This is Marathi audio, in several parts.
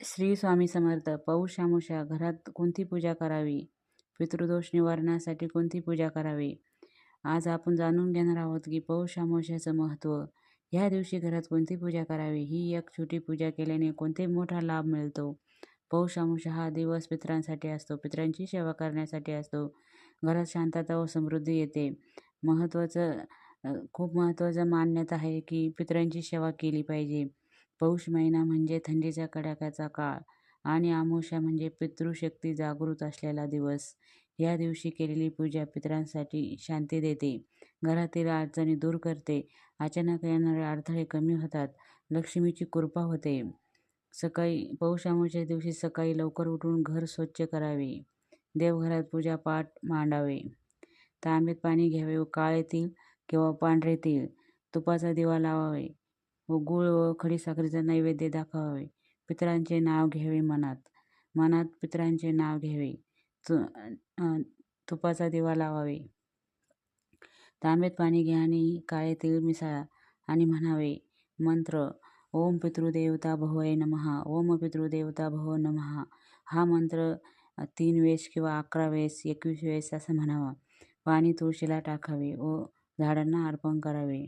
श्री स्वामी समर्थ. पौष अमावस्या घरात कोणती पूजा करावी? पितृदोष निवारणासाठी कोणती पूजा करावी? आज आपण जाणून घेणार आहोत की पौष अमावस्याचं महत्त्व. ह्या दिवशी घरात कोणती पूजा करावी? ही एक छोटी पूजा केल्याने कोणते मोठा लाभ मिळतो? पौष अमावस्या हा दिवस पितरांसाठी असतो. पितरांची सेवा करण्यासाठी असतो. घरात शांतता व समृद्धी येते. खूप महत्त्वाचं मान्यता आहे की पितरांची सेवा केली पाहिजे. पौष महिना म्हणजे थंडीच्या कडाक्याचा काळ आणि अमावस्या म्हणजे पितृशक्ती जागृत असलेला दिवस. या दिवशी केलेली पूजा पितरांसाठी शांती देते, घरातील अडचणी दूर करते, अचानक येणारे अडथळे कमी होतात, लक्ष्मीची कृपा होते. पौष अमावस्या दिवशी सकाळी लवकर उठून घर स्वच्छ करावे, देवघरात पूजापाठ मांडावे, तांब्यात पाणी घ्यावे व काळे तीळ किंवा पांढरे तीळ, तुपाचा दिवा लावावे व गूळ व खडीसाखरेचा नैवेद्य दाखवावे. पितरांचे नाव घ्यावे मनात पितरांचे नाव घ्यावे. तुपाचा दिवा लावावे. तांब्यात पाणी घ्या आणि काळे तीळ मिसळा आणि म्हणावे मंत्र, ओम पितृदेवता भवय नमः, ओम पितृदेवता भव नमः. हा मंत्र 3 वेळेस किंवा 11 वेळेस, 21 वेळेस असं म्हणावा. पाणी तुळशीला टाकावे व झाडांना अर्पण करावे.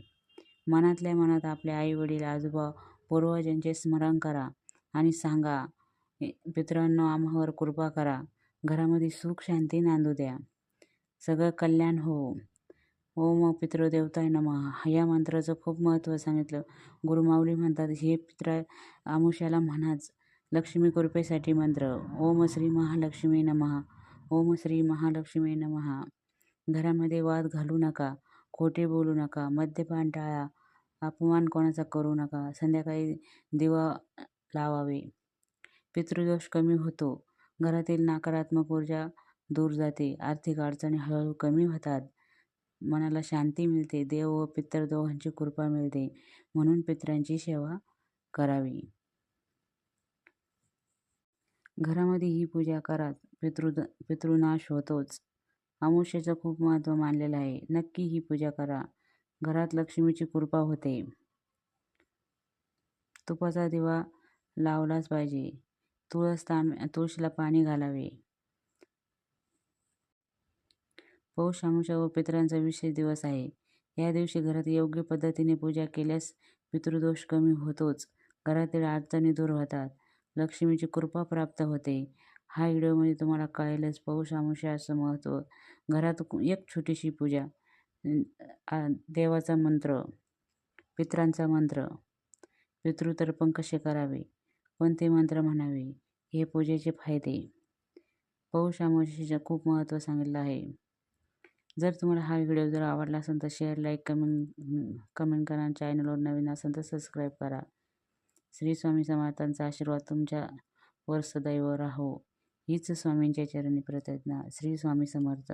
मनातल्या मनात आपले आई वडील आजोबा पूर्वजांचे स्मरण करा आणि सांगा, पितरांनो आम्हावर कृपा करा, घरामध्ये सुख शांती नांदू द्या, सगळं कल्याण हो. ओम पितृदेवताय नमः. या मंत्राचं खूप महत्त्व सांगितलं. गुरुमाऊली म्हणतात, हे अमावस्याला म्हणाच लक्ष्मी कृपेसाठी मंत्र. ओम श्री महालक्ष्मी नमः, ओम श्री महालक्ष्मी नमः. घरामध्ये वाद घालू नका, खोटे बोलू नका, मद्यपान टाळा, अपमान कोणाचा करू नका, संध्याकाळी दिवा लावावे. पितृदोष कमी होतो, घरातील नकारात्मक ऊर्जा दूर जाते, आर्थिक अडचणी हळूहळू कमी होतात, मनाला शांती मिळते, देव व पितर दोघांची कृपा मिळते. म्हणून पितरांची सेवा करावी. घरामध्ये ही पूजा करा, पितृनाश होतोच. अमावस्येचं खूप महत्त्व मानलेलं आहे. नक्की ही पूजा करा, घरात लक्ष्मीची कृपा होते. तुपाचा दिवा लावलाच पाहिजे. तुळशीला पाणी घालावे. पौष अमावस्या व पितरांचा विशेष दिवस आहे. या दिवशी घरात योग्य पद्धतीने पूजा केल्यास पितृदोष कमी होतोच, घरातील अडचणी दूर होतात, लक्ष्मीची कृपा प्राप्त होते. हा व्हिडिओमध्ये तुम्हाला कळेलच पौष अमावस्याचं महत्त्व. घरात एक छोटीशी पूजा, देवाचा मंत्र, पितरांचा मंत्र, पितृतर्पण कसे करावे, कोणते मंत्र म्हणावे, हे पूजेचे फायदे. पौष अमावस्येचं खूप महत्त्व सांगितलं आहे. जर तुम्हाला हा व्हिडिओ जर आवडला असेल तर शेअर, लाईक, कमेंट करा. चॅनलवर नवीन असेल तर सबस्क्राईब करा. श्री स्वामी समर्थांचा आशीर्वाद तुमच्यावर सदैव राहो, हीच स्वामींच्या चरणी प्रार्थना. श्री स्वामी समर्थ.